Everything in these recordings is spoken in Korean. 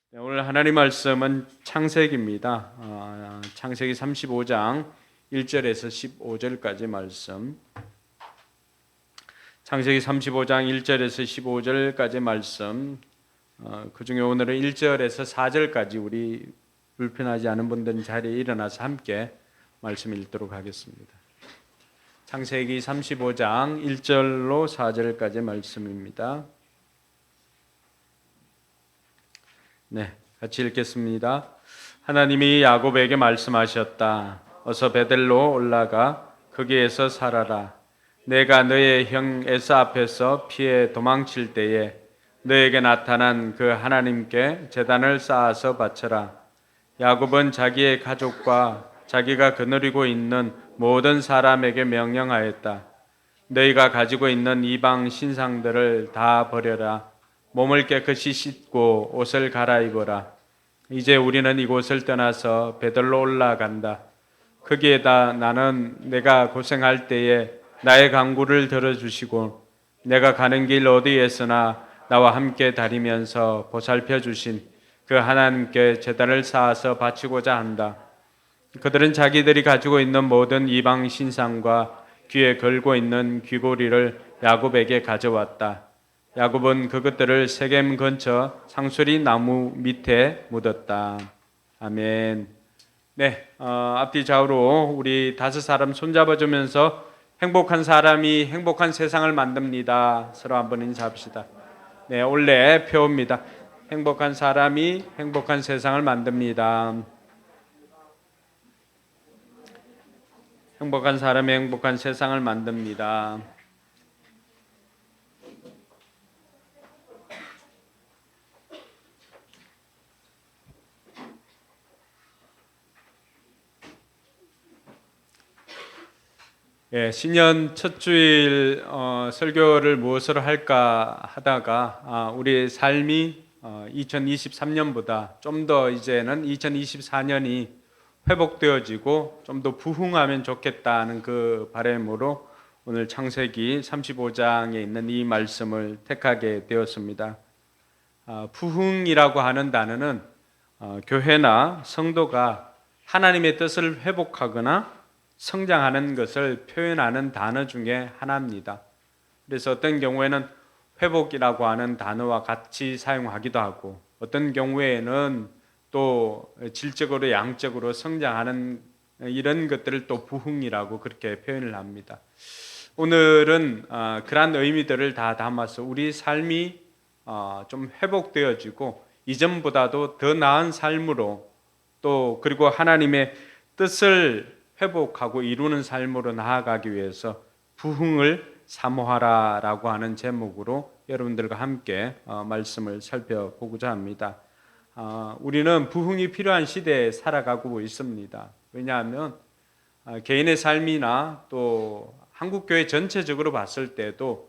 네, 오늘 하나님 말씀은 창세기입니다. 창세기 35장 1절에서 15절까지 말씀. 창세기 35장 1절에서 15절까지 말씀. 그 중에 오늘은 1절에서 4절까지 우리 불편하지 않은 분들은 자리에 일어나서 함께 말씀 읽도록 하겠습니다. 창세기 35장 1절로 4절까지 말씀입니다. 네, 같이 읽겠습니다. 하나님이 야곱에게 말씀하셨다. 어서 베델로 올라가 거기에서 살아라. 내가 너의 형 에사 앞에서 피해 도망칠 때에 너에게 나타난 그 하나님께 제단을 쌓아서 바쳐라. 야곱은 자기의 가족과 자기가 거느리고 있는 모든 사람에게 명령하였다. 너희가 가지고 있는 이방 신상들을 다 버려라. 몸을 깨끗이 씻고 옷을 갈아입어라. 이제 우리는 이곳을 떠나서 베들로 올라간다. 거기에다 나는 내가 고생할 때에 나의 간구를 들어주시고 내가 가는 길 어디에서나 나와 함께 다니면서 보살펴 주신 그 하나님께 제단을 쌓아서 바치고자 한다. 그들은 자기들이 가지고 있는 모든 이방 신상과 귀에 걸고 있는 귀고리를 야곱에게 가져왔다. 야곱은 그것들을 세겜 근처 상수리 나무 밑에 묻었다. 아멘. 네, 앞뒤 좌우로 우리 5사람 손잡아주면서 행복한 사람이 행복한 세상을 만듭니다. 서로 한번 인사합시다. 네, 원래 표입니다. 행복한 사람이 행복한 세상을 만듭니다. 행복한 사람이 행복한 세상을 만듭니다. 예, 신년 첫 주일 설교를 무엇으로 할까 하다가 우리의 삶이 2023년보다 좀 더 이제는 2024년이 회복되어지고 좀 더 부흥하면 좋겠다는 그 바람으로 오늘 창세기 35장에 있는 이 말씀을 택하게 되었습니다. 부흥이라고 하는 단어는 교회나 성도가 하나님의 뜻을 회복하거나 성장하는 것을 표현하는 단어 중에 하나입니다. 그래서 어떤 경우에는 회복이라고 하는 단어와 같이 사용하기도 하고 어떤 경우에는 또 질적으로 양적으로 성장하는 이런 것들을 또 부흥이라고 그렇게 표현을 합니다. 오늘은 그러한 의미들을 다 담아서 우리 삶이 좀 회복되어지고 이전보다도 더 나은 삶으로 또 그리고 하나님의 뜻을 회복하고 이루는 삶으로 나아가기 위해서 부흥을 사모하라라고 하는 제목으로 여러분들과 함께 말씀을 살펴보고자 합니다. 우리는 부흥이 필요한 시대에 살아가고 있습니다. 왜냐하면 개인의 삶이나 또 한국교회 전체적으로 봤을 때도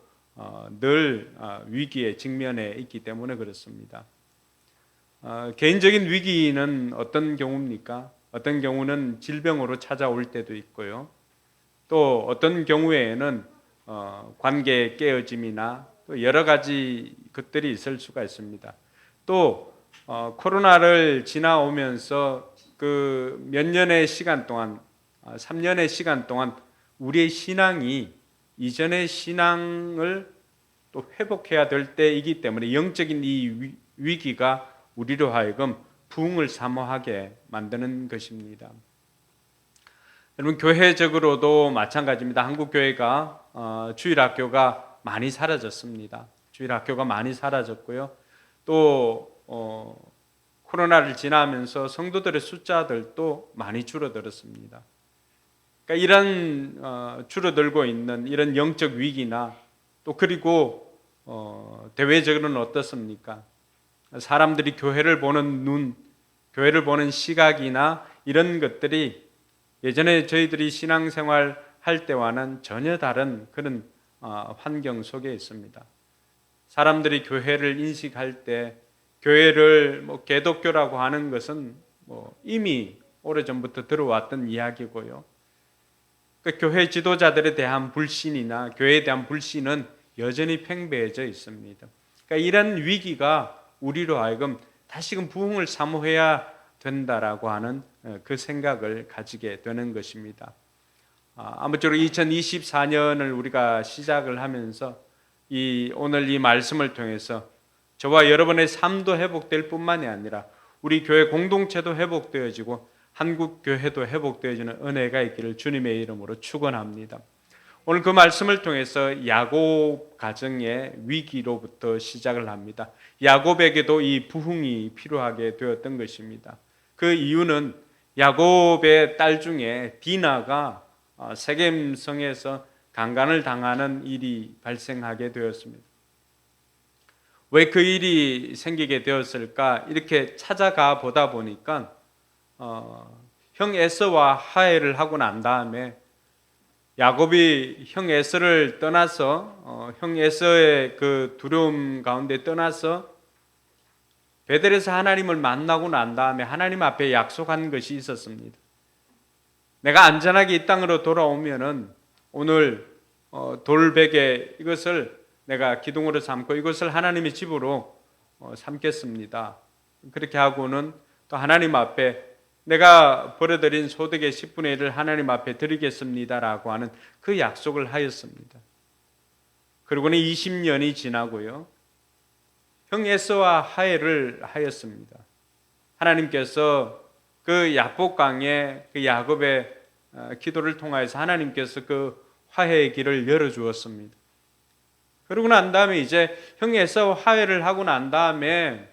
늘 위기에 직면해 있기 때문에 그렇습니다. 개인적인 위기는 어떤 경우입니까? 어떤 경우는 질병으로 찾아올 때도 있고요. 또 어떤 경우에는 관계의 깨어짐이나 또 여러 가지 것들이 있을 수가 있습니다. 또 코로나를 지나오면서 그 몇 년의 시간 동안 3년의 시간 동안 우리의 신앙이 이전의 신앙을 또 회복해야 될 때이기 때문에 영적인 이 위기가 우리로 하여금 부흥을 사모하게 만드는 것입니다. 여러분 교회적으로도 마찬가지입니다. 한국 교회가 주일학교가 많이 사라졌습니다. 주일학교가 많이 사라졌고요. 또 코로나를 지나면서 성도들의 숫자들도 많이 줄어들었습니다. 그러니까 이런 줄어들고 있는 이런 영적 위기나 또 그리고 대외적으로는 어떻습니까? 사람들이 교회를 보는 눈, 교회를 보는 시각이나 이런 것들이 예전에 저희들이 신앙생활 할 때와는 전혀 다른 그런 환경 속에 있습니다. 사람들이 교회를 인식할 때 교회를 개독교라고 하는 것은 이미 오래전부터 들어왔던 이야기고요. 그 교회 지도자들에 대한 불신이나 교회에 대한 불신은 여전히 팽배해져 있습니다. 그러니까 이런 위기가 우리로 하여금 다시금 부흥을 사모해야 된다라고 하는 그 생각을 가지게 되는 것입니다. 아무쪼록 2024년을 우리가 시작을 하면서 오늘 이 말씀을 통해서 저와 여러분의 삶도 회복될 뿐만이 아니라 우리 교회 공동체도 회복되어지고 한국 교회도 회복되어지는 은혜가 있기를 주님의 이름으로 축원합니다. 오늘 그 말씀을 통해서 야곱 가정의 위기로부터 시작을 합니다. 야곱에게도 이 부흥이 필요하게 되었던 것입니다. 그 이유는 야곱의 딸 중에 디나가 세겜성에서 강간을 당하는 일이 발생하게 되었습니다. 왜 그 일이 생기게 되었을까? 이렇게 찾아가 보다 보니까 형 에서와 화해를 하고 난 다음에 야곱이 형 에서를 떠나서 형 에서의 그 두려움 가운데 떠나서 베델에서 하나님을 만나고 난 다음에 하나님 앞에 약속한 것이 있었습니다. 내가 안전하게 이 땅으로 돌아오면은 오늘 돌베개 이것을 내가 기둥으로 삼고 이것을 하나님의 집으로 삼겠습니다. 그렇게 하고는 또 하나님 앞에 내가 벌어들인 소득의 10분의 1을 하나님 앞에 드리겠습니다라고 하는 그 약속을 하였습니다. 그리고는 20년이 지나고요. 형 에서와 화해를 하였습니다. 하나님께서 그 야복강에 그 야곱의 기도를 통하여서 하나님께서 그 화해의 길을 열어주었습니다. 그러고 난 다음에 이제 형 에서와 화해를 하고 난 다음에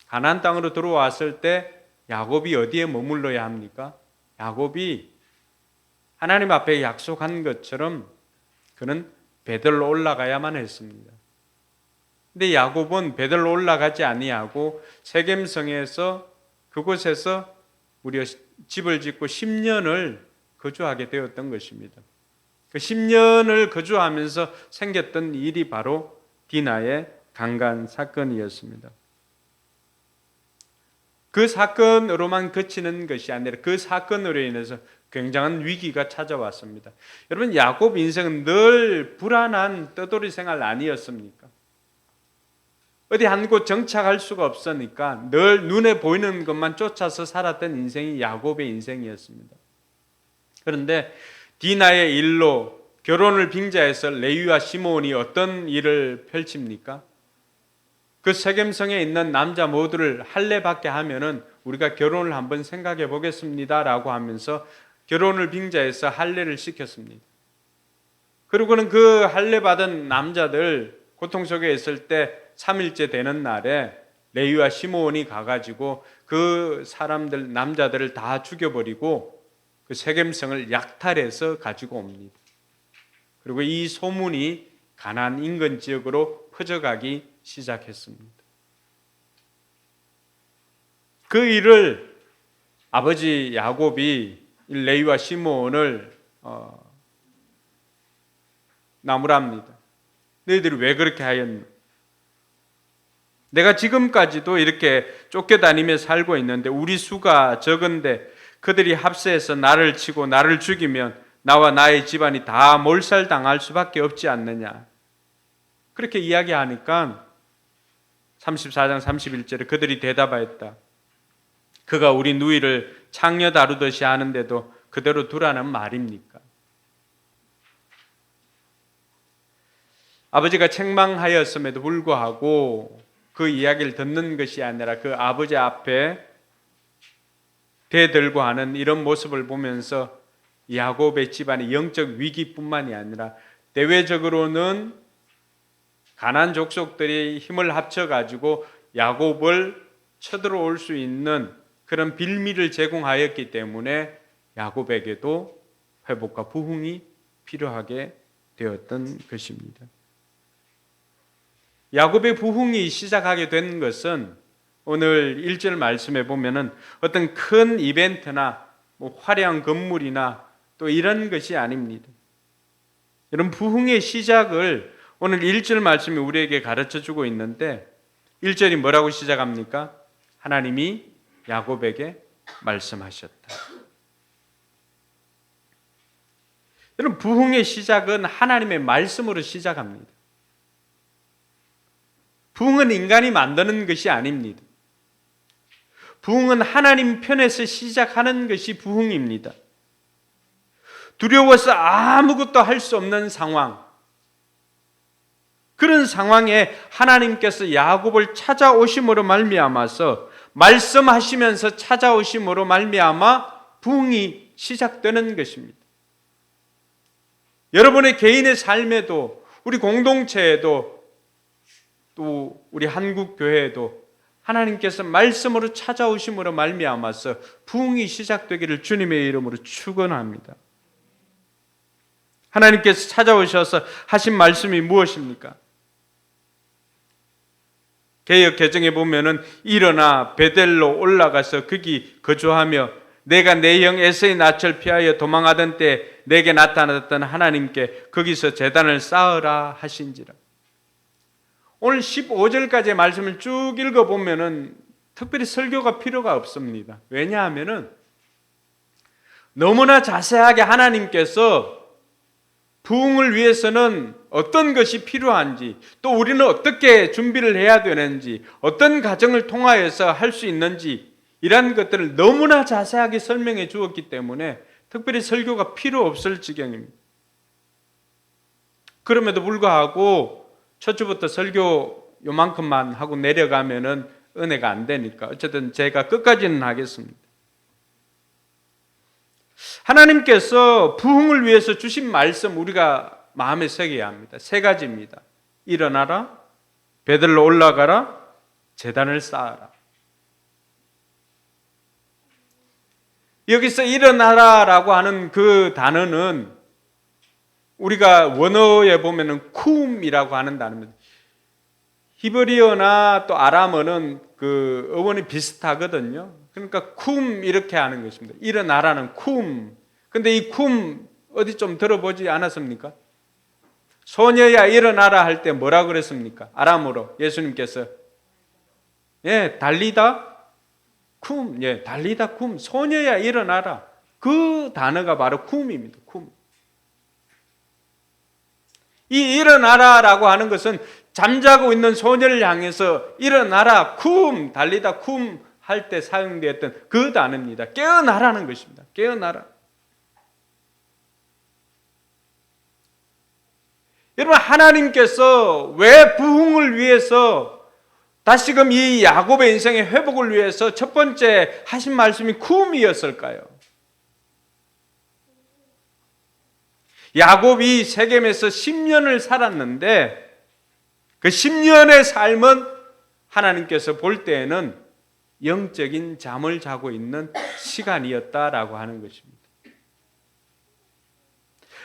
가나안 땅으로 들어왔을 때 야곱이 어디에 머물러야 합니까? 야곱이 하나님 앞에 약속한 것처럼 그는 베들로 올라가야만 했습니다. 근데 야곱은 베들로 올라가지 아니하고 세겜성에서 그곳에서 무려 집을 짓고 10년을 거주하게 되었던 것입니다. 그 10년을 거주하면서 생겼던 일이 바로 디나의 강간 사건이었습니다. 그 사건으로만 그치는 것이 아니라 그 사건으로 인해서 굉장한 위기가 찾아왔습니다. 여러분, 야곱 인생은 늘 불안한 떠돌이 생활 아니었습니까? 어디 한 곳 정착할 수가 없으니까 늘 눈에 보이는 것만 쫓아서 살았던 인생이 야곱의 인생이었습니다. 그런데 디나의 일로 결혼을 빙자해서 레위와 시므온이 어떤 일을 펼칩니까? 그 세겜성에 있는 남자 모두를 할례받게 하면은 우리가 결혼을 한번 생각해 보겠습니다라고 하면서 결혼을 빙자해서 할례를 시켰습니다. 그리고는 그 할례받은 남자들 고통 속에 있을 때 3일째 되는 날에 레위와 시므온이 가가지고 그 사람들 남자들을 다 죽여버리고 그 세겜성을 약탈해서 가지고 옵니다. 그리고 이 소문이 가나안 인근 지역으로 퍼져가기 시작했습니다. 그 일을 아버지 야곱이 레위와 시므온을 나무랍니다. 너희들이 왜 그렇게 하였노? 내가 지금까지도 이렇게 쫓겨다니며 살고 있는데 우리 수가 적은데 그들이 합세해서 나를 치고 나를 죽이면 나와 나의 집안이 다 몰살당할 수밖에 없지 않느냐. 그렇게 이야기하니까 34장 31절에 그들이 대답하였다. 그가 우리 누이를 창녀 다루듯이 하는데도 그대로 두라는 말입니까? 아버지가 책망하였음에도 불구하고 그 이야기를 듣는 것이 아니라 그 아버지 앞에 대들고 하는 이런 모습을 보면서 야곱의 집안의 영적 위기뿐만이 아니라 대외적으로는 가나안 족속들이 힘을 합쳐가지고 야곱을 쳐들어올 수 있는 그런 빌미를 제공하였기 때문에 야곱에게도 회복과 부흥이 필요하게 되었던 것입니다. 야곱의 부흥이 시작하게 된 것은 오늘 1절 말씀에 보면은 어떤 큰 이벤트나 화려한 건물이나 또 이런 것이 아닙니다. 이런 부흥의 시작을 오늘 1절 말씀이 우리에게 가르쳐주고 있는데 1절이 뭐라고 시작합니까? 하나님이 야곱에게 말씀하셨다. 여러분, 부흥의 시작은 하나님의 말씀으로 시작합니다. 부흥은 인간이 만드는 것이 아닙니다. 부흥은 하나님 편에서 시작하는 것이 부흥입니다. 두려워서 아무것도 할 수 없는 상황, 그런 상황에 하나님께서 야곱을 찾아오심으로 말미암아서 말씀하시면서 찾아오심으로 말미암아 부흥이 시작되는 것입니다. 여러분의 개인의 삶에도, 우리 공동체에도, 또 우리 한국 교회에도 하나님께서 말씀으로 찾아오심으로 말미암아서 부흥이 시작되기를 주님의 이름으로 축원합니다. 하나님께서 찾아오셔서 하신 말씀이 무엇입니까? 개역 개정에 보면은 일어나 베델로 올라가서 거기 거주하며 내가 내 형 에서의 낯을 피하여 도망하던 때 내게 나타났던 하나님께 거기서 제단을 쌓으라 하신지라. 오늘 15절까지의 말씀을 쭉 읽어보면은 특별히 설교가 필요가 없습니다. 왜냐하면은 너무나 자세하게 하나님께서 부흥을 위해서는 어떤 것이 필요한지, 또 우리는 어떻게 준비를 해야 되는지, 어떤 과정을 통하여서 할 수 있는지, 이런 것들을 너무나 자세하게 설명해 주었기 때문에 특별히 설교가 필요 없을 지경입니다. 그럼에도 불구하고 첫 주부터 설교 요만큼만 하고 내려가면은 은혜가 안 되니까 어쨌든 제가 끝까지는 하겠습니다. 하나님께서 부흥을 위해서 주신 말씀 우리가 마음에 새겨야 합니다. 세 가지입니다. 일어나라, 베들로 올라가라, 제단을 쌓아라. 여기서 일어나라라고 하는 그 단어는 우리가 원어에 보면은 쿰이라고 하는 단어입니다. 히브리어나 또 아람어는 그 어원이 비슷하거든요. 그러니까 쿰 이렇게 하는 것입니다. 일어나라는 쿰. 근데 이 쿰 어디 좀 들어보지 않았습니까? 소녀야 일어나라 할 때 뭐라 그랬습니까? 아람어로 예수님께서 달리다 쿰, 달리다 쿰, 소녀야 일어나라. 그 단어가 바로 쿰입니다. 쿰. 이 일어나라라고 하는 것은 잠자고 있는 소녀를 향해서 일어나라 쿰, 달리다 쿰 할 때 사용되었던 그 단어입니다. 깨어나라는 것입니다. 깨어나라. 여러분, 하나님께서 왜 부흥을 위해서 다시금 이 야곱의 인생의 회복을 위해서 첫 번째 하신 말씀이 쿰이었을까요? 야곱이 세겜에서 10년을 살았는데 그 10년의 삶은 하나님께서 볼 때에는 영적인 잠을 자고 있는 시간이었다라고 하는 것입니다.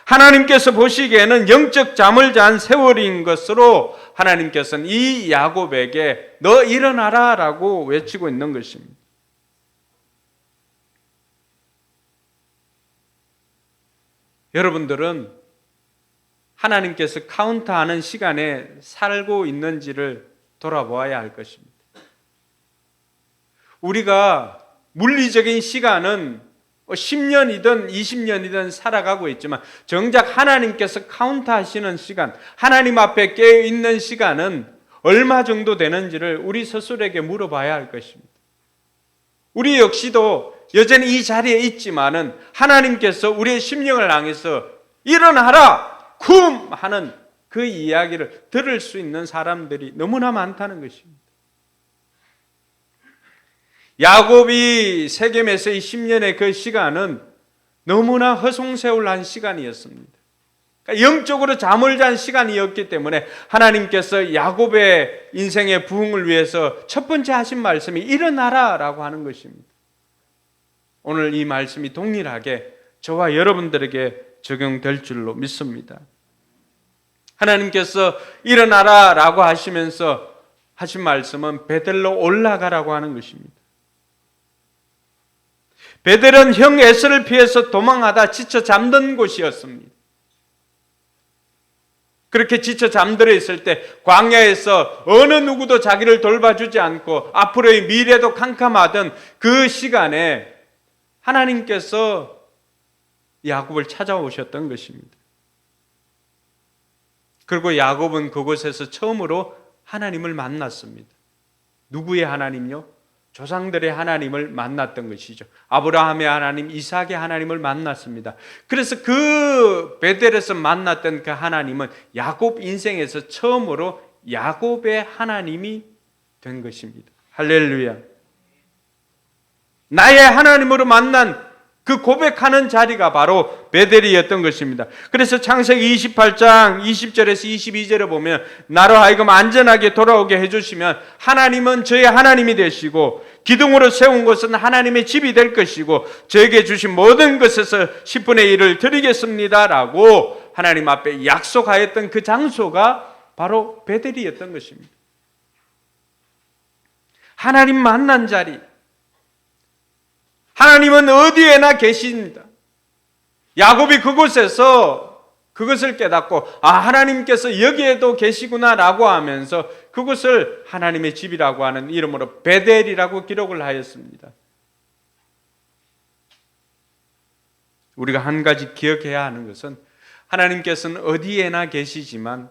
하나님께서 보시기에는 영적 잠을 잔 세월인 것으로 하나님께서는 이 야곱에게 너 일어나라 라고 외치고 있는 것입니다. 여러분들은 하나님께서 카운트하는 시간에 살고 있는지를 돌아보아야 할 것입니다. 우리가 물리적인 시간은 10년이든 20년이든 살아가고 있지만 정작 하나님께서 카운트하시는 시간, 하나님 앞에 깨어있는 시간은 얼마 정도 되는지를 우리 스스로에게 물어봐야 할 것입니다. 우리 역시도 여전히 이 자리에 있지만은 하나님께서 우리의 심령을 향해서 일어나라! 쿰! 하는 그 이야기를 들을 수 있는 사람들이 너무나 많다는 것입니다. 야곱이 세겜에서의 10년의 그 시간은 너무나 허송세월한 시간이었습니다. 그러니까 영적으로 잠을 잔 시간이었기 때문에 하나님께서 야곱의 인생의 부흥을 위해서 첫 번째 하신 말씀이 일어나라라고 하는 것입니다. 오늘 이 말씀이 동일하게 저와 여러분들에게 적용될 줄로 믿습니다. 하나님께서 일어나라라고 하시면서 하신 말씀은 베델로 올라가라고 하는 것입니다. 베델은 형 에서를 피해서 도망하다 지쳐 잠든 곳이었습니다. 그렇게 지쳐 잠들어 있을 때 광야에서 어느 누구도 자기를 돌봐주지 않고 앞으로의 미래도 캄캄하던 그 시간에 하나님께서 야곱을 찾아오셨던 것입니다. 그리고 야곱은 그곳에서 처음으로 하나님을 만났습니다. 누구의 하나님요? 조상들의 하나님을 만났던 것이죠. 아브라함의 하나님, 이삭의 하나님을 만났습니다. 그래서 그 베델에서 만났던 그 하나님은 야곱 인생에서 처음으로 야곱의 하나님이 된 것입니다. 할렐루야. 나의 하나님으로 만난 그 고백하는 자리가 바로 베델이었던 것입니다. 그래서 창세기 28장 20절에서 22절에 보면 나로 하여금 안전하게 돌아오게 해주시면 하나님은 저의 하나님이 되시고 기둥으로 세운 곳은 하나님의 집이 될 것이고 저에게 주신 모든 것에서 10분의 1을 드리겠습니다 라고 하나님 앞에 약속하였던 그 장소가 바로 베델이었던 것입니다. 하나님 만난 자리, 하나님은 어디에나 계십니다. 야곱이 그곳에서 그것을 깨닫고 하나님께서 여기에도 계시구나라고 하면서 그곳을 하나님의 집이라고 하는 이름으로 베델이라고 기록을 하였습니다. 우리가 한 가지 기억해야 하는 것은 하나님께서는 어디에나 계시지만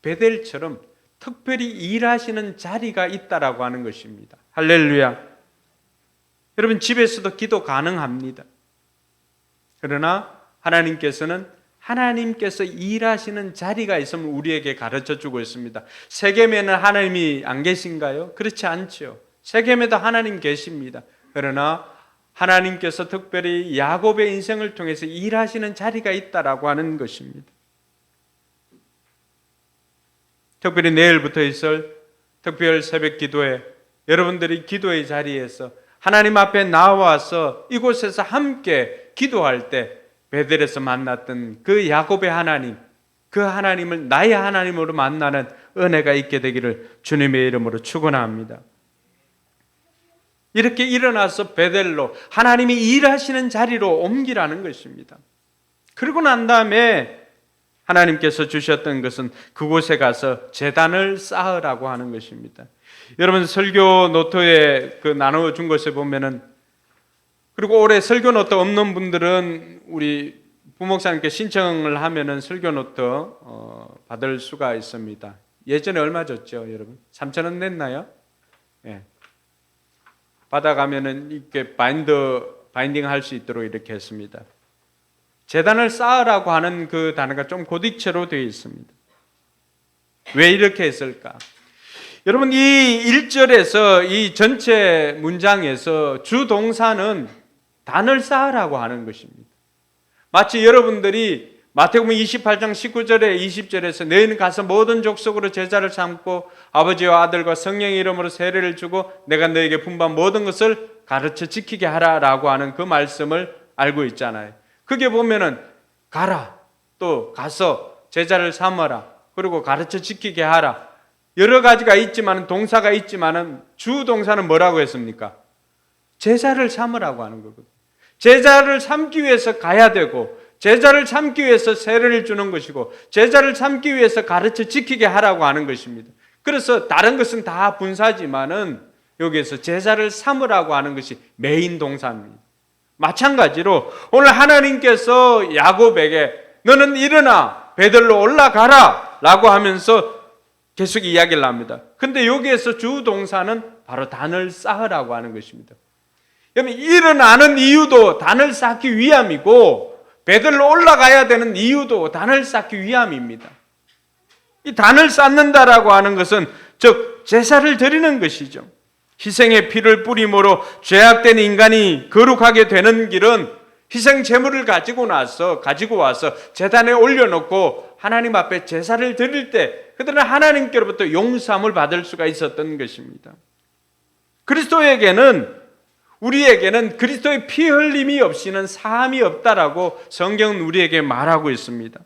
베델처럼 특별히 일하시는 자리가 있다라고 하는 것입니다. 할렐루야. 여러분 집에서도 기도 가능합니다. 그러나 하나님께서 일하시는 자리가 있으면 우리에게 가르쳐주고 있습니다. 세겜에는 하나님이 안 계신가요? 그렇지 않죠. 세겜에도 하나님 계십니다. 그러나 하나님께서 특별히 야곱의 인생을 통해서 일하시는 자리가 있다라고 하는 것입니다. 특별히 내일부터 있을 특별 새벽 기도에 여러분들이 기도의 자리에서 하나님 앞에 나와서 이곳에서 함께 기도할 때 베델에서 만났던 그 야곱의 하나님, 그 하나님을 나의 하나님으로 만나는 은혜가 있게 되기를 주님의 이름으로 축원합니다. 이렇게 일어나서 베델로 하나님이 일하시는 자리로 옮기라는 것입니다. 그러고 난 다음에 하나님께서 주셨던 것은 그곳에 가서 제단을 쌓으라고 하는 것입니다. 여러분 설교 노트에 나눠준 것에 보면은, 그리고 올해 설교 노트 없는 분들은 우리 부목사님께 신청을 하면은 설교 노트 받을 수가 있습니다. 예전에 얼마 줬죠, 여러분? 3,000원 냈나요? 예. 받아가면은 이렇게 바인딩 할 수 있도록 이렇게 했습니다. 제단을 쌓으라고 하는 그 단어가 좀 고딕체로 되어 있습니다. 왜 이렇게 했을까? 여러분 이 1절에서 이 전체 문장에서 주동사는 단을 쌓으라고 하는 것입니다. 마치 여러분들이 마태복음 28장 19절에 20절에서 너희는 가서 모든 족속으로 제자를 삼고 아버지와 아들과 성령의 이름으로 세례를 주고 내가 너에게 분부한 모든 것을 가르쳐 지키게 하라라고 하는 그 말씀을 알고 있잖아요. 그게 보면은 가라, 또 가서 제자를 삼아라, 그리고 가르쳐 지키게 하라. 여러 가지가 있지만 동사가 있지만은 주 동사는 뭐라고 했습니까? 제자를 삼으라고 하는 거거든요. 제자를 삼기 위해서 가야 되고 제자를 삼기 위해서 세례를 주는 것이고 제자를 삼기 위해서 가르쳐 지키게 하라고 하는 것입니다. 그래서 다른 것은 다 분사지만은 여기에서 제자를 삼으라고 하는 것이 메인 동사입니다. 마찬가지로 오늘 하나님께서 야곱에게 너는 일어나 베델로 올라가라 라고 하면서 계속 이야기를 합니다. 근데 여기에서 주동사는 바로 단을 쌓으라고 하는 것입니다. 여러분 일어나는 이유도 단을 쌓기 위함이고 베델로 올라가야 되는 이유도 단을 쌓기 위함입니다. 이 단을 쌓는다라고 하는 것은 즉 제사를 드리는 것이죠. 희생의 피를 뿌림으로 죄악된 인간이 거룩하게 되는 길은 희생 제물을 가지고 와서 제단에 올려놓고 하나님 앞에 제사를 드릴 때 그들은 하나님께로부터 용서함을 받을 수가 있었던 것입니다. 우리에게는 그리스도의 피 흘림이 없이는 사함이 없다라고 성경은 우리에게 말하고 있습니다.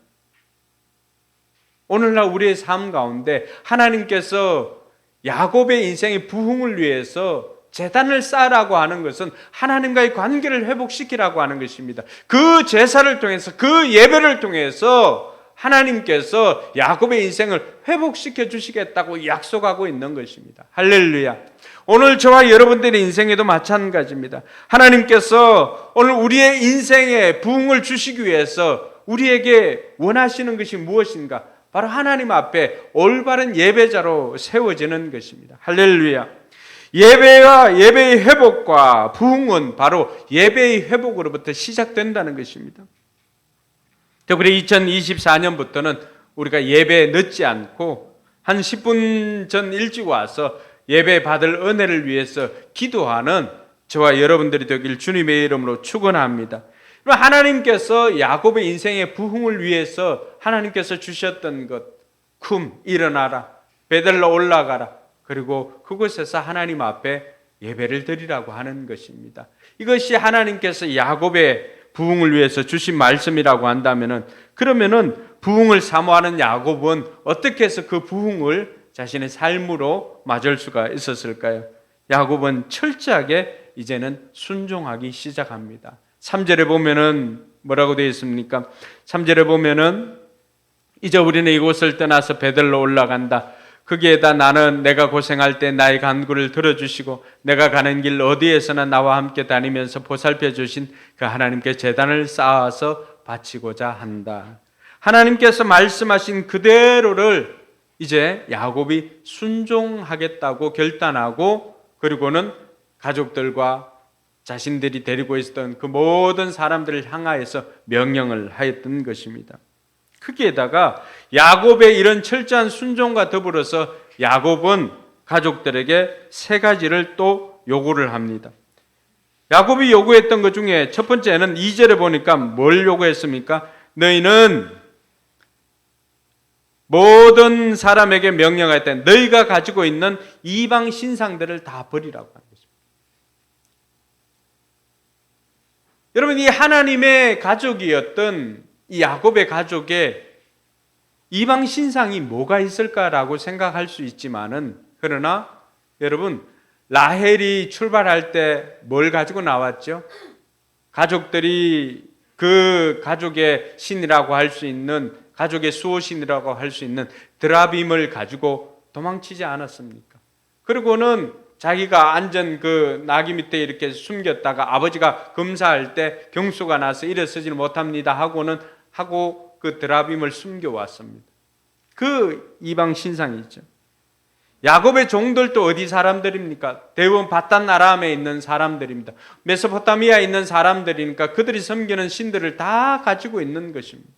오늘날 우리의 삶 가운데 하나님께서 야곱의 인생의 부흥을 위해서 제단을 쌓으라고 하는 것은 하나님과의 관계를 회복시키라고 하는 것입니다. 그 제사를 통해서 그 예배를 통해서 하나님께서 야곱의 인생을 회복시켜 주시겠다고 약속하고 있는 것입니다. 할렐루야. 오늘 저와 여러분들의 인생에도 마찬가지입니다. 하나님께서 오늘 우리의 인생에 부흥을 주시기 위해서 우리에게 원하시는 것이 무엇인가? 바로 하나님 앞에 올바른 예배자로 세워지는 것입니다. 할렐루야. 예배의 회복과 부흥은 바로 예배의 회복으로부터 시작된다는 것입니다. 특별히 2024년부터는 우리가 예배에 늦지 않고 한 10분 전 일찍 와서 예배 받을 은혜를 위해서 기도하는 저와 여러분들이 되길 주님의 이름으로 축원합니다. 하나님께서 야곱의 인생의 부흥을 위해서 하나님께서 주셨던 것, 일어나라, 베들로 올라가라, 그리고 그곳에서 하나님 앞에 예배를 드리라고 하는 것입니다. 이것이 하나님께서 야곱의 부흥을 위해서 주신 말씀이라고 한다면은, 그러면은 부흥을 사모하는 야곱은 어떻게 해서 그 부흥을 자신의 삶으로 맞을 수가 있었을까요? 야곱은 철저하게 이제는 순종하기 시작합니다. 3절에 보면은 뭐라고 되어 있습니까? 3절에 보면은 이제 우리는 이곳을 떠나서 베들로 올라간다. 거기에다 나는 내가 고생할 때 나의 간구를 들어주시고 내가 가는 길 어디에서나 나와 함께 다니면서 보살펴 주신 그 하나님께 제단을 쌓아서 바치고자 한다. 하나님께서 말씀하신 그대로를 이제 야곱이 순종하겠다고 결단하고, 그리고는 가족들과 자신들이 데리고 있었던 그 모든 사람들을 향하여서 명령을 하였던 것입니다. 거기에다가 야곱의 이런 철저한 순종과 더불어서 야곱은 가족들에게 세 가지를 또 요구를 합니다. 야곱이 요구했던 것 중에 첫 번째는 2절에 보니까 뭘 요구했습니까? 너희는 모든 사람에게 명령할 때 너희가 가지고 있는 이방 신상들을 다 버리라고 하는 것입니다. 여러분, 이 하나님의 가족이었던 이 야곱의 가족에 이방 신상이 뭐가 있을까라고 생각할 수 있지만은, 그러나 여러분, 라헬이 출발할 때 뭘 가지고 나왔죠? 가족들이 그 가족의 신이라고 할 수 있는, 가족의 수호신이라고 할 수 있는 드라빔을 가지고 도망치지 않았습니까? 그리고는 자기가 앉은 그 나귀 밑에 이렇게 숨겼다가 아버지가 검사할 때 경수가 나서 일어서지는 못합니다 하고 그 드라빔을 숨겨왔습니다. 그 이방 신상이죠. 야곱의 종들도 어디 사람들입니까? 대부분 바단 아람에 있는 사람들입니다. 메소포타미아에 있는 사람들이니까 그들이 섬기는 신들을 다 가지고 있는 것입니다.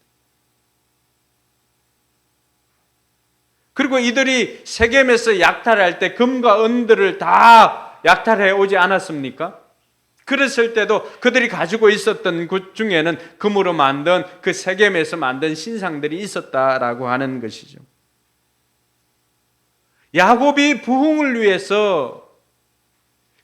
그리고 이들이 세겜에서 약탈할 때 금과 은들을 다 약탈해 오지 않았습니까? 그랬을 때도 그들이 가지고 있었던 것 중에는 금으로 만든 그 세겜에서 만든 신상들이 있었다라고 하는 것이죠. 야곱이 부흥을 위해서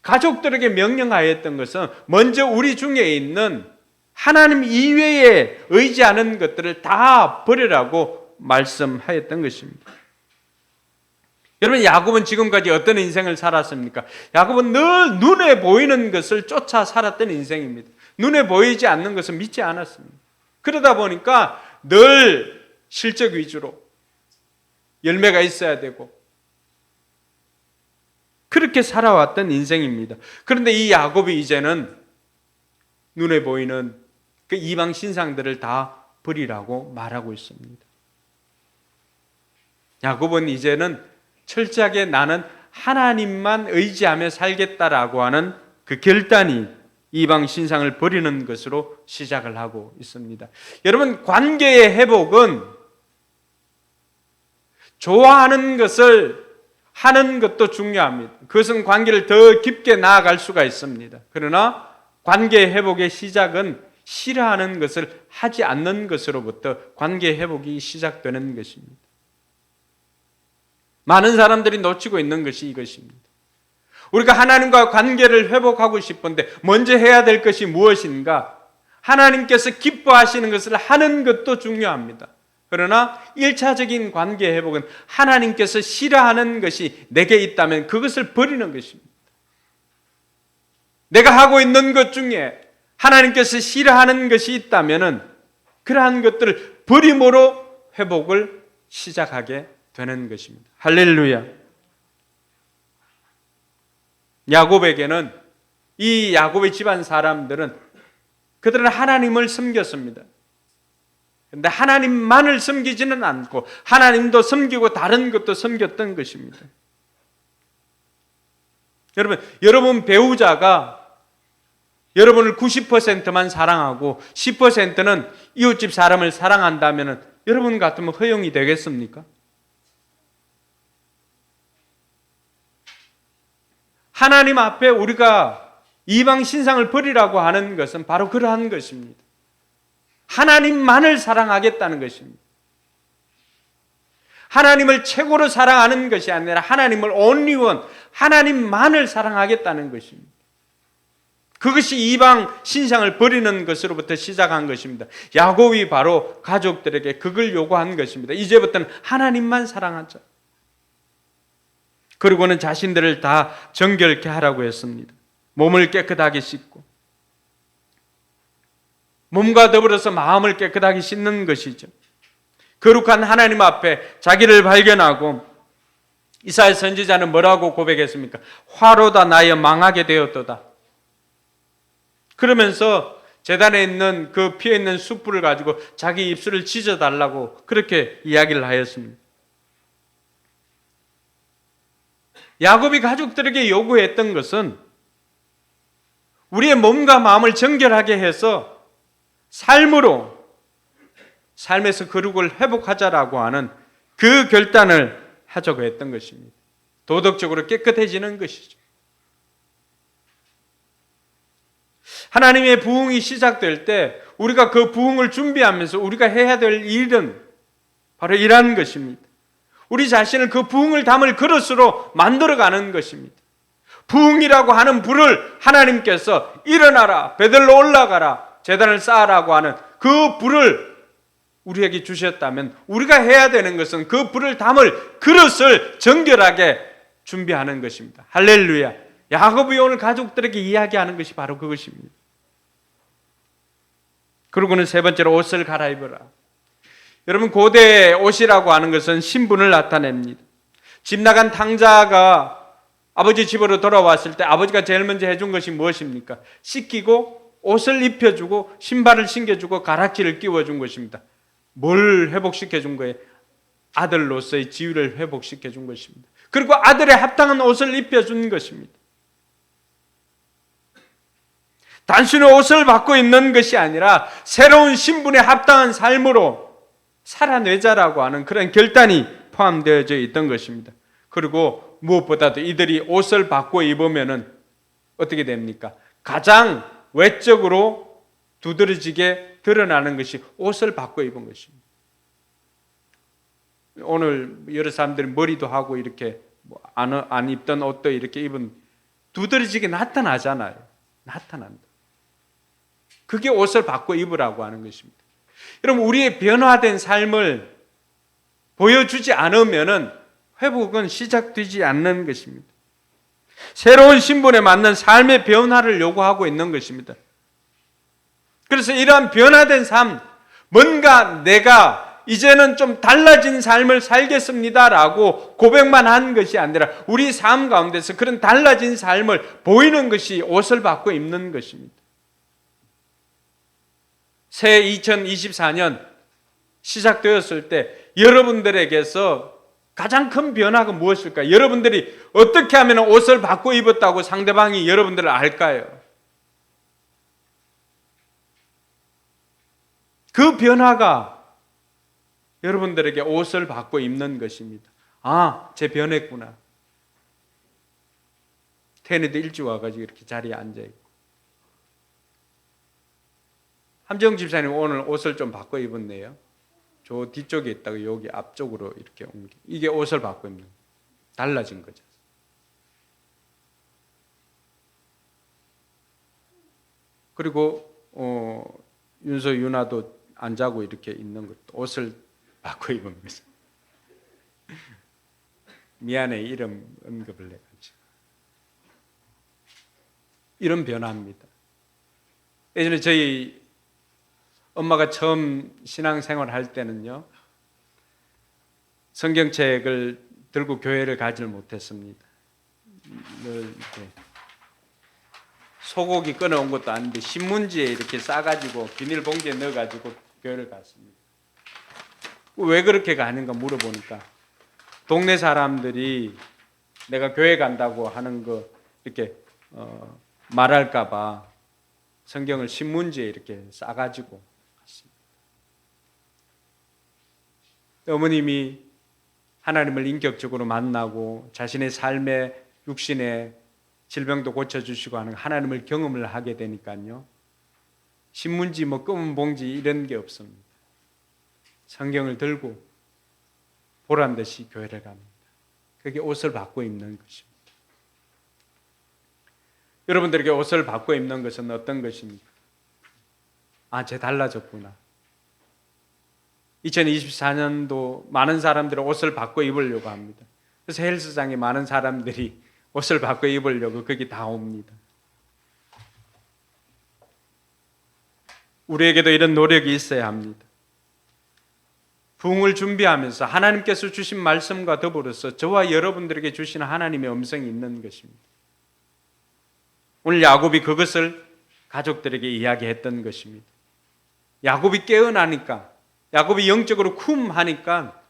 가족들에게 명령하였던 것은 먼저 우리 중에 있는 하나님 이외에 의지하는 것들을 다 버리라고 말씀하였던 것입니다. 여러분, 야곱은 지금까지 어떤 인생을 살았습니까? 야곱은 늘 눈에 보이는 것을 쫓아 살았던 인생입니다. 눈에 보이지 않는 것을 믿지 않았습니다. 그러다 보니까 늘 실적 위주로 열매가 있어야 되고 그렇게 살아왔던 인생입니다. 그런데 이 야곱이 이제는 눈에 보이는 그 이방 신상들을 다 버리라고 말하고 있습니다. 야곱은 이제는 철저하게 나는 하나님만 의지하며 살겠다라고 하는 그 결단이 이방 신상을 버리는 것으로 시작을 하고 있습니다. 여러분, 관계의 회복은 좋아하는 것을 하는 것도 중요합니다. 그것은 관계를 더 깊게 나아갈 수가 있습니다. 그러나 관계 회복의 시작은 싫어하는 것을 하지 않는 것으로부터 관계 회복이 시작되는 것입니다. 많은 사람들이 놓치고 있는 것이 이것입니다. 우리가 하나님과 관계를 회복하고 싶은데 먼저 해야 될 것이 무엇인가? 하나님께서 기뻐하시는 것을 하는 것도 중요합니다. 그러나 1차적인 관계 회복은 하나님께서 싫어하는 것이 내게 있다면 그것을 버리는 것입니다. 내가 하고 있는 것 중에 하나님께서 싫어하는 것이 있다면 그러한 것들을 버림으로 회복을 시작하게 되는 것입니다. 할렐루야. 야곱에게는, 이 야곱의 집안 사람들은 그들은 하나님을 섬겼습니다. 그런데 하나님만을 섬기지는 않고 하나님도 섬기고 다른 것도 섬겼던 것입니다. 여러분 배우자가 여러분을 90%만 사랑하고 10%는 이웃집 사람을 사랑한다면 여러분 같으면 허용이 되겠습니까? 하나님 앞에 우리가 이방 신상을 버리라고 하는 것은 바로 그러한 것입니다. 하나님만을 사랑하겠다는 것입니다. 하나님을 최고로 사랑하는 것이 아니라 하나님을 only one, 하나님만을 사랑하겠다는 것입니다. 그것이 이방 신상을 버리는 것으로부터 시작한 것입니다. 야곱이 바로 가족들에게 그걸 요구한 것입니다. 이제부터는 하나님만 사랑하자. 그리고는 자신들을 다 정결케 하라고 했습니다. 몸을 깨끗하게 씻고 몸과 더불어서 마음을 깨끗하게 씻는 것이죠. 거룩한 하나님 앞에 자기를 발견하고 이사야 선지자는 뭐라고 고백했습니까? 화로다 나여 망하게 되었도다. 그러면서 제단에 있는 그 피어 있는 숯불을 가지고 자기 입술을 찢어달라고 그렇게 이야기를 하였습니다. 야곱이 가족들에게 요구했던 것은 우리의 몸과 마음을 정결하게 해서 삶에서 거룩을 회복하자라고 하는 그 결단을 하자고 했던 것입니다. 도덕적으로 깨끗해지는 것이죠. 하나님의 부흥이 시작될 때 우리가 그 부흥을 준비하면서 우리가 해야 될 일은 바로 이러한 것입니다. 우리 자신을 그 부흥을 담을 그릇으로 만들어가는 것입니다. 부흥이라고 하는 불을 하나님께서 일어나라, 베들로 올라가라, 제단을 쌓으라고 하는 그 불을 우리에게 주셨다면 우리가 해야 되는 것은 그 불을 담을 그릇을 정결하게 준비하는 것입니다. 할렐루야. 야곱이 오늘 가족들에게 이야기하는 것이 바로 그것입니다. 그리고는 세 번째로 옷을 갈아입어라. 여러분, 고대 옷이라고 하는 것은 신분을 나타냅니다. 집 나간 탕자가 아버지 집으로 돌아왔을 때 아버지가 제일 먼저 해준 것이 무엇입니까? 씻기고 옷을 입혀주고 신발을 신겨주고 가락지를 끼워준 것입니다. 뭘 회복시켜준 거예요? 아들로서의 지위를 회복시켜준 것입니다. 그리고 아들의 합당한 옷을 입혀준 것입니다. 단순히 옷을 받고 있는 것이 아니라 새로운 신분에 합당한 삶으로 살아내자라고 하는 그런 결단이 포함되어져 있던 것입니다. 그리고 무엇보다도 이들이 옷을 받고 입으면은 어떻게 됩니까? 가장 외적으로 두드러지게 드러나는 것이 옷을 받고 입은 것입니다. 오늘 여러 사람들이 머리도 하고 이렇게 안 입던 옷도 이렇게 입은 두드러지게 나타나잖아요. 나타난다. 그게 옷을 받고 입으라고 하는 것입니다. 여러분, 우리의 변화된 삶을 보여주지 않으면은 회복은 시작되지 않는 것입니다. 새로운 신분에 맞는 삶의 변화를 요구하고 있는 것입니다. 그래서 이러한 변화된 삶, 뭔가 내가 이제는 좀 달라진 삶을 살겠습니다라고 고백만 한 것이 아니라 우리 삶 가운데서 그런 달라진 삶을 보이는 것이 옷을 받고 입는 것입니다. 새 2024년 시작되었을 때 여러분들에게서 가장 큰 변화가 무엇일까요? 여러분들이 어떻게 하면 옷을 받고 입었다고 상대방이 여러분들을 알까요? 그 변화가 여러분들에게 옷을 받고 입는 것입니다. 아, 쟤 변했구나. 테니도 일찍 와가지고 이렇게 자리에 앉아있고. 함정 집사님 오늘 옷을 좀 바꿔 입었네요. 저 뒤쪽에 있다가 여기 앞쪽으로 이렇게 옮겨. 이게 옷을 바꿔 입는 거예요. 달라진 거죠. 그리고 윤서 윤아도 안 자고 이렇게 있는 것도 옷을 바꿔 입은 거죠. 미안해, 이름 언급을 해가지고. 이런 변화입니다. 예전에 저희 엄마가 처음 신앙생활 할 때는요, 성경책을 들고 교회를 가지를 못했습니다. 늘 이렇게 소고기 꺼내온 것도 아닌데 신문지에 이렇게 싸가지고 비닐봉지에 넣어가지고 교회를 갔습니다. 왜 그렇게 가는가 물어보니까 동네 사람들이 내가 교회 간다고 하는 거 이렇게 말할까봐 성경을 신문지에 이렇게 싸가지고 갔습니다. 어머님이 하나님을 인격적으로 만나고 자신의 삶의 육신의 질병도 고쳐주시고 하는 하나님을 경험을 하게 되니까요, 신문지 검은 봉지 이런 게 없습니다. 성경을 들고 보란 듯이 교회를 갑니다. 그게 옷을 바꿔 입는 것입니다. 여러분들에게 옷을 바꿔 입는 것은 어떤 것입니까? 쟤 달라졌구나. 2024년도 많은 사람들이 옷을 바꿔 입으려고 합니다. 그래서 헬스장에 많은 사람들이 옷을 바꿔 입으려고 거기 다 옵니다. 우리에게도 이런 노력이 있어야 합니다. 부흥을 준비하면서 하나님께서 주신 말씀과 더불어서 저와 여러분들에게 주시는 하나님의 음성이 있는 것입니다. 오늘 야곱이 그것을 가족들에게 이야기했던 것입니다. 야곱이 깨어나니까, 야곱이 영적으로 쿰하니까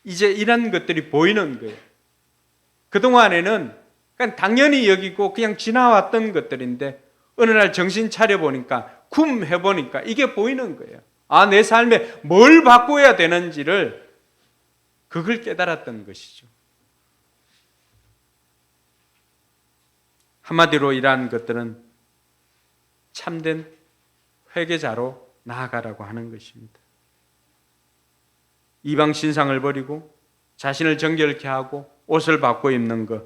이제 이런 것들이 보이는 거예요. 그동안에는 그냥 당연히 여기고 그냥 지나왔던 것들인데 어느 날 정신 차려보니까, 쿰해보니까 이게 보이는 거예요. 내 삶에 뭘 바꿔야 되는지를 그걸 깨달았던 것이죠. 한마디로 이러한 것들은 참된 회개자로 나아가라고 하는 것입니다. 이방 신상을 버리고 자신을 정결케 하고 옷을 바꿔 입는 것,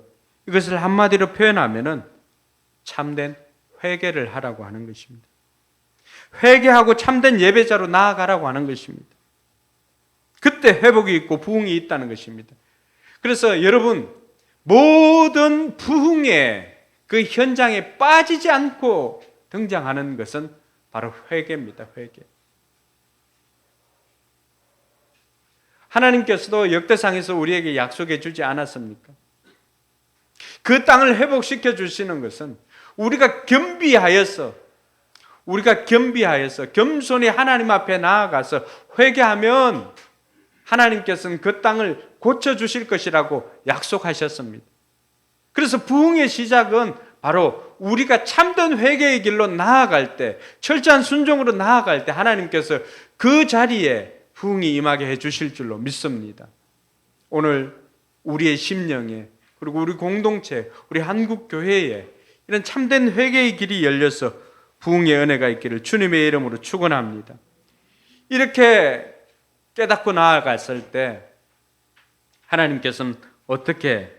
이것을 한마디로 표현하면은 참된 회개를 하라고 하는 것입니다. 회개하고 참된 예배자로 나아가라고 하는 것입니다. 그때 회복이 있고 부흥이 있다는 것입니다. 그래서 여러분, 모든 부흥의 그 현장에 빠지지 않고 등장하는 것은 바로 회개입니다. 회개. 하나님께서도 역대상에서 우리에게 약속해 주지 않았습니까? 그 땅을 회복시켜 주시는 것은 우리가 겸비하여서 겸손히 하나님 앞에 나아가서 회개하면 하나님께서는 그 땅을 고쳐주실 것이라고 약속하셨습니다. 그래서 부흥의 시작은 바로 우리가 참된 회개의 길로 나아갈 때, 철저한 순종으로 나아갈 때 하나님께서 그 자리에 부흥이 임하게 해주실 줄로 믿습니다. 오늘 우리의 심령에, 그리고 우리 공동체, 우리 한국교회에 이런 참된 회개의 길이 열려서 부흥의 은혜가 있기를 주님의 이름으로 축원합니다. 이렇게 깨닫고 나아갔을 때 하나님께서는 어떻게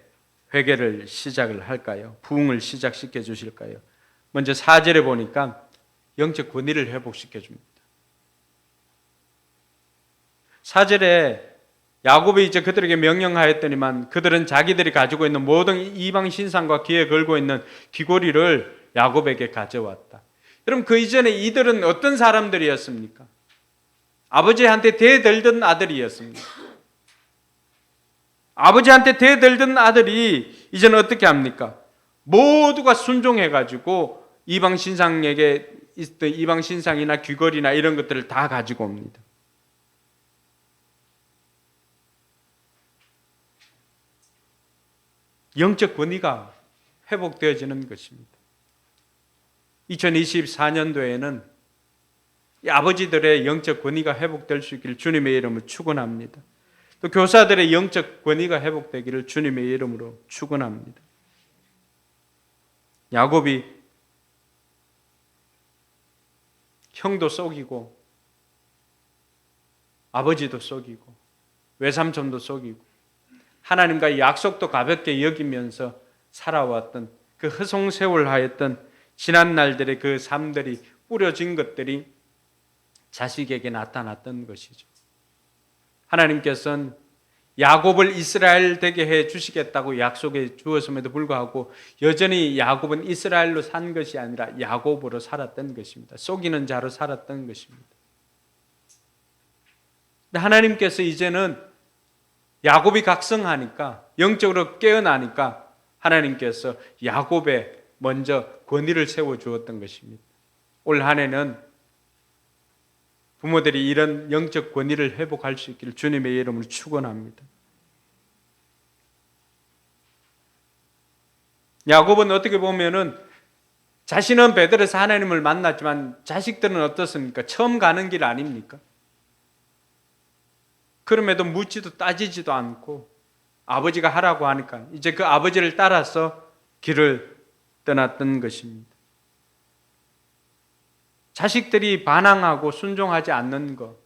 회개를 시작을 할까요? 부흥을 시작시켜 주실까요? 먼저 4절에 보니까 영적 권위를 회복시켜 줍니다. 4절에 야곱이 이제 그들에게 명령하였더니만 그들은 자기들이 가지고 있는 모든 이방 신상과 귀에 걸고 있는 귀고리를 야곱에게 가져왔다. 여러분, 그 이전에 이들은 어떤 사람들이었습니까? 아버지한테 대들던 아들이었습니다. 아버지한테 대들던 아들이 이제는 어떻게 합니까? 모두가 순종해가지고 이방 신상에게 있던 이방 신상이나 귀걸이나 이런 것들을 다 가지고 옵니다. 영적 권위가 회복되어지는 것입니다. 2024년도에는 이 아버지들의 영적 권위가 회복될 수 있기를 주님의 이름으로 축원합니다. 또 교사들의 영적 권위가 회복되기를 주님의 이름으로 축원합니다. 야곱이 형도 속이고 아버지도 속이고 외삼촌도 속이고 하나님과의 약속도 가볍게 여기면서 살아왔던 그 허송세월하였던 지난 날들의 그 삶들이 뿌려진 것들이 자식에게 나타났던 것이죠. 하나님께서는 야곱을 이스라엘 되게 해 주시겠다고 약속해 주었음에도 불구하고 여전히 야곱은 이스라엘로 산 것이 아니라 야곱으로 살았던 것입니다. 속이는 자로 살았던 것입니다. 근데 하나님께서 이제는 야곱이 각성하니까, 영적으로 깨어나니까 하나님께서 야곱에 먼저 권위를 세워주었던 것입니다. 올 한 해는 부모들이 이런 영적 권위를 회복할 수 있기를 주님의 이름으로 축원합니다. 야곱은 어떻게 보면은 자신은 베들에서 하나님을 만났지만 자식들은 어떻습니까? 처음 가는 길 아닙니까? 그럼에도 묻지도 따지지도 않고 아버지가 하라고 하니까 이제 그 아버지를 따라서 길을 떠났던 것입니다. 자식들이 반항하고 순종하지 않는 것,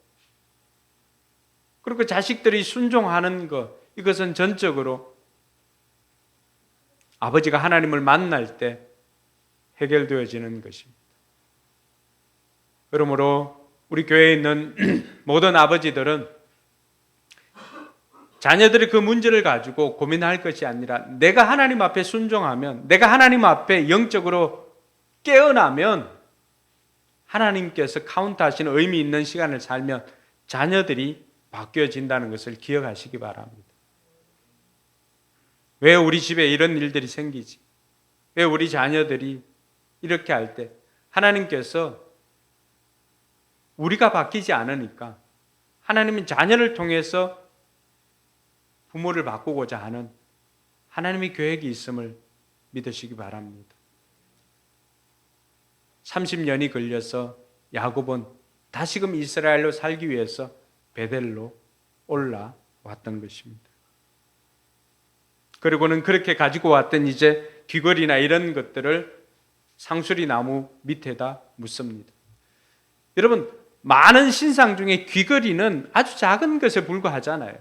그리고 자식들이 순종하는 것, 이것은 전적으로 아버지가 하나님을 만날 때 해결되어지는 것입니다. 그러므로 우리 교회에 있는 모든 아버지들은 자녀들이 그 문제를 가지고 고민할 것이 아니라 내가 하나님 앞에 순종하면, 내가 하나님 앞에 영적으로 깨어나면 하나님께서 카운트하시는 의미 있는 시간을 살면 자녀들이 바뀌어진다는 것을 기억하시기 바랍니다. 왜 우리 집에 이런 일들이 생기지? 왜 우리 자녀들이 이렇게 할 때 하나님께서 우리가 바뀌지 않으니까 하나님은 자녀를 통해서 부모를 바꾸고자 하는 하나님의 계획이 있음을 믿으시기 바랍니다. 30년이 걸려서 야곱은 다시금 이스라엘로 살기 위해서 베델로 올라왔던 것입니다. 그리고는 그렇게 가지고 왔던 이제 귀걸이나 이런 것들을 상수리 나무 밑에다 묻습니다. 여러분, 많은 신상 중에 귀걸이는 아주 작은 것에 불과하잖아요.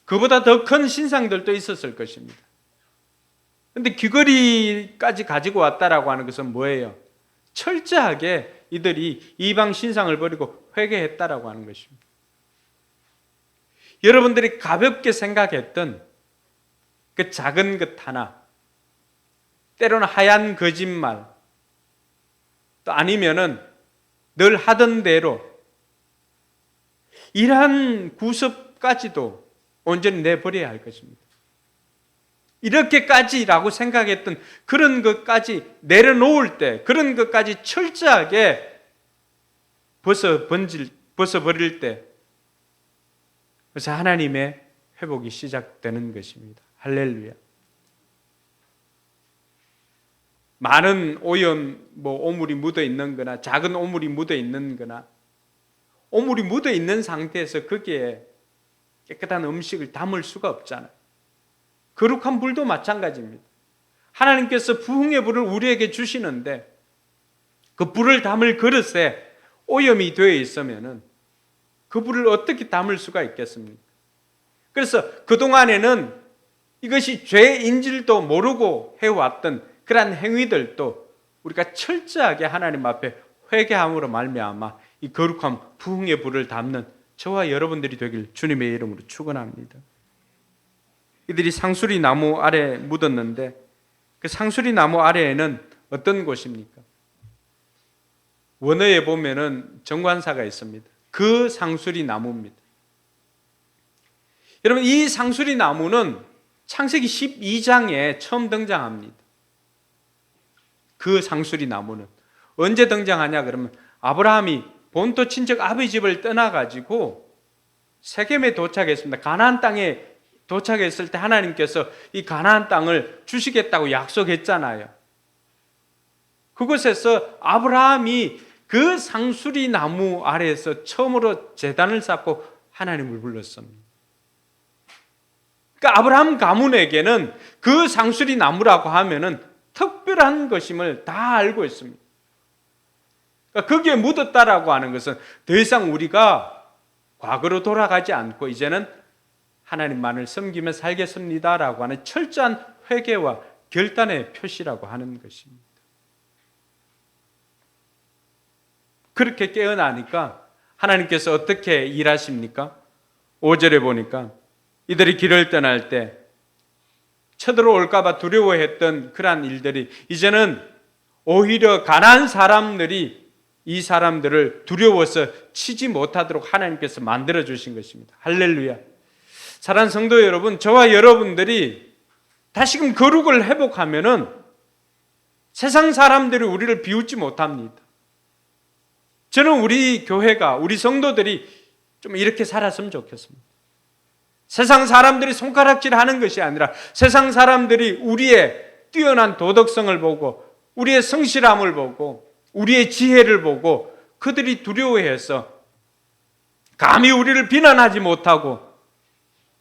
그보다 더 큰 신상들도 있었을 것입니다. 그런데 귀걸이까지 가지고 왔다라고 하는 것은 뭐예요? 철저하게 이들이 이방 신상을 버리고 회개했다라고 하는 것입니다. 여러분들이 가볍게 생각했던 그 작은 것 하나, 때로는 하얀 거짓말, 또 아니면은 늘 하던 대로 이러한 구습까지도 온전히 내버려야 할 것입니다. 이렇게까지라고 생각했던 그런 것까지 내려놓을 때, 그런 것까지 철저하게 벗어버릴 때, 그래서 하나님의 회복이 시작되는 것입니다. 할렐루야. 많은 오염, 오물이 묻어 있는 거나 작은 오물이 묻어 있는 거나 오물이 묻어 있는 상태에서 거기에 깨끗한 음식을 담을 수가 없잖아요. 거룩한 불도 마찬가지입니다. 하나님께서 부흥의 불을 우리에게 주시는데 그 불을 담을 그릇에 오염이 되어 있으면은 그 불을 어떻게 담을 수가 있겠습니까? 그래서 그동안에는 이것이 죄인줄도 모르고 해왔던 그러한 행위들도 우리가 철저하게 하나님 앞에 회개함으로 말미암아 이 거룩한 부흥의 불을 담는 저와 여러분들이 되길 주님의 이름으로 축원합니다. 이들이 상수리 나무 아래에 묻었는데 그 상수리 나무 아래에는 어떤 곳입니까? 원어에 보면은 정관사가 있습니다. 그 상수리 나무입니다. 여러분, 이 상수리 나무는 창세기 12장에 처음 등장합니다. 그 상수리 나무는 언제 등장하냐 그러면 아브라함이 본토 친척 아버지 집을 떠나가지고 세겜에 도착했습니다. 가나안 땅에 도착했을 때 하나님께서 이 가나안 땅을 주시겠다고 약속했잖아요. 그곳에서 아브라함이 그 상수리 나무 아래에서 처음으로 제단을 쌓고 하나님을 불렀습니다. 그러니까 아브라함 가문에게는 그 상수리 나무라고 하면은 특별한 것임을 다 알고 있습니다. 그러니까 거기에 묻었다라고 하는 것은 더 이상 우리가 과거로 돌아가지 않고 이제는 하나님만을 섬기며 살겠습니다라고 하는 철저한 회개와 결단의 표시라고 하는 것입니다. 그렇게 깨어나니까 하나님께서 어떻게 일하십니까? 5절에 보니까 이들이 길을 떠날 때 쳐들어올까 봐 두려워했던 그러한 일들이 이제는 오히려 가난한 사람들이 이 사람들을 두려워서 치지 못하도록 하나님께서 만들어 주신 것입니다. 할렐루야. 사랑하는 성도 여러분, 저와 여러분들이 다시금 거룩을 회복하면은 세상 사람들이 우리를 비웃지 못합니다. 저는 우리 교회가, 우리 성도들이 좀 이렇게 살았으면 좋겠습니다. 세상 사람들이 손가락질하는 것이 아니라 세상 사람들이 우리의 뛰어난 도덕성을 보고 우리의 성실함을 보고 우리의 지혜를 보고 그들이 두려워해서 감히 우리를 비난하지 못하고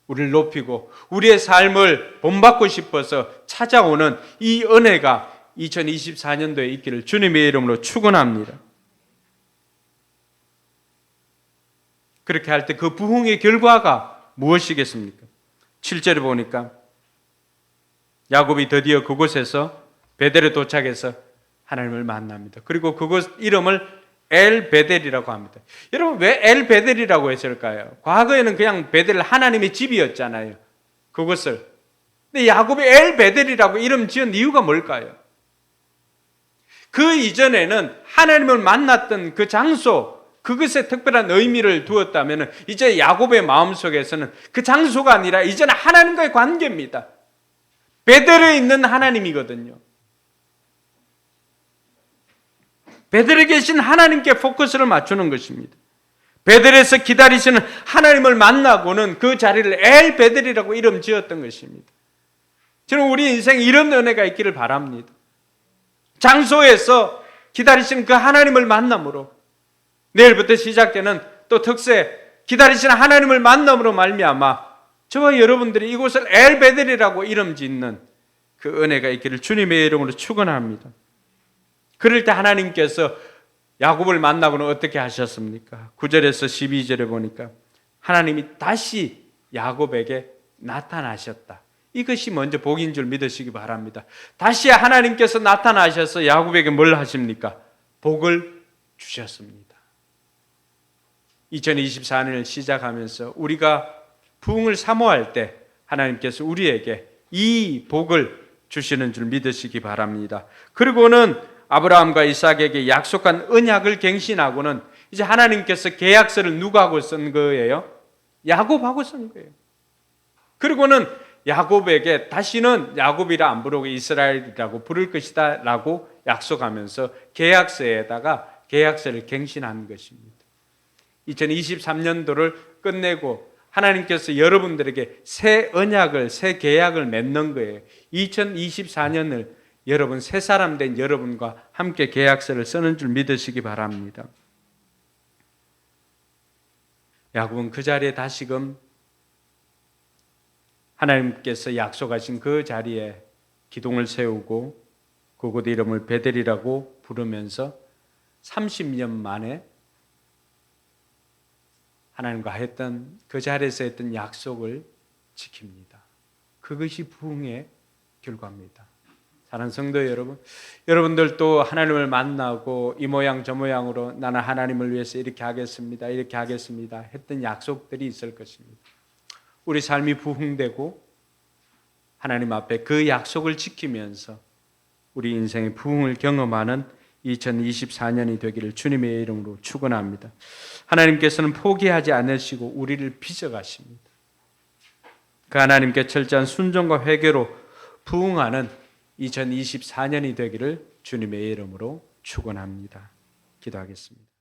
우리를 높이고 우리의 삶을 본받고 싶어서 찾아오는 이 은혜가 2024년도에 있기를 주님의 이름으로 축원합니다. 그렇게 할 때 그 부흥의 결과가 무엇이겠습니까? 7절에 보니까 야곱이 드디어 그곳에서 베델에 도착해서 하나님을 만납니다. 그리고 그곳 이름을 엘베델이라고 합니다. 여러분 왜 엘베델이라고 했을까요? 과거에는 그냥 베델 하나님의 집이었잖아요. 그곳을. 근데 야곱이 엘베델이라고 이름 지은 이유가 뭘까요? 그 이전에는 하나님을 만났던 그 장소, 그것에 특별한 의미를 두었다면 이제 야곱의 마음속에서는 그 장소가 아니라 이제는 하나님과의 관계입니다. 베델에 있는 하나님이거든요. 베델에 계신 하나님께 포커스를 맞추는 것입니다. 베델에서 기다리시는 하나님을 만나고는 그 자리를 엘베델이라고 이름 지었던 것입니다. 저는 우리 인생에 이런 은혜가 있기를 바랍니다. 장소에서 기다리시는 그 하나님을 만남으로 내일부터 시작되는 또 특세 기다리시는 하나님을 만남으로 말미암아 저와 여러분들이 이곳을 엘베델이라고 이름 짓는 그 은혜가 있기를 주님의 이름으로 축원합니다. 그럴 때 하나님께서 야곱을 만나고는 어떻게 하셨습니까? 9절에서 12절에 보니까 하나님이 다시 야곱에게 나타나셨다. 이것이 먼저 복인 줄 믿으시기 바랍니다. 다시 하나님께서 나타나셔서 야곱에게 뭘 하십니까? 복을 주셨습니다. 2024년을 시작하면서 우리가 부흥을 사모할 때 하나님께서 우리에게 이 복을 주시는 줄 믿으시기 바랍니다. 그리고는 아브라함과 이삭에게 약속한 언약을 갱신하고는 이제 하나님께서 계약서를 누구하고 쓴 거예요? 야곱하고 쓴 거예요. 그리고는 야곱에게 다시는 야곱이라 안 부르고 이스라엘이라고 부를 것이다 라고 약속하면서 계약서에다가 계약서를 갱신한 것입니다. 2023년도를 끝내고 하나님께서 여러분들에게 새 언약을, 새 계약을 맺는 거예요. 2024년을 여러분, 새 사람 된 여러분과 함께 계약서를 쓰는 줄 믿으시기 바랍니다. 야곱은 그 자리에 다시금 하나님께서 약속하신 그 자리에 기둥을 세우고 그곳 이름을 베델이라고 부르면서 30년 만에 하나님과 했던 그 자리에서 했던 약속을 지킵니다. 그것이 부흥의 결과입니다. 사랑하는 성도 여러분, 여러분들도 하나님을 만나고 이 모양 저 모양으로 나는 하나님을 위해서 이렇게 하겠습니다, 이렇게 하겠습니다 했던 약속들이 있을 것입니다. 우리 삶이 부흥되고 하나님 앞에 그 약속을 지키면서 우리 인생의 부흥을 경험하는 2024년이 되기를 주님의 이름으로 축원합니다. 하나님께서는 포기하지 않으시고 우리를 빚어가십니다. 그 하나님께 철저한 순종과 회개로 부흥하는 2024년이 되기를 주님의 이름으로 축원합니다. 기도하겠습니다.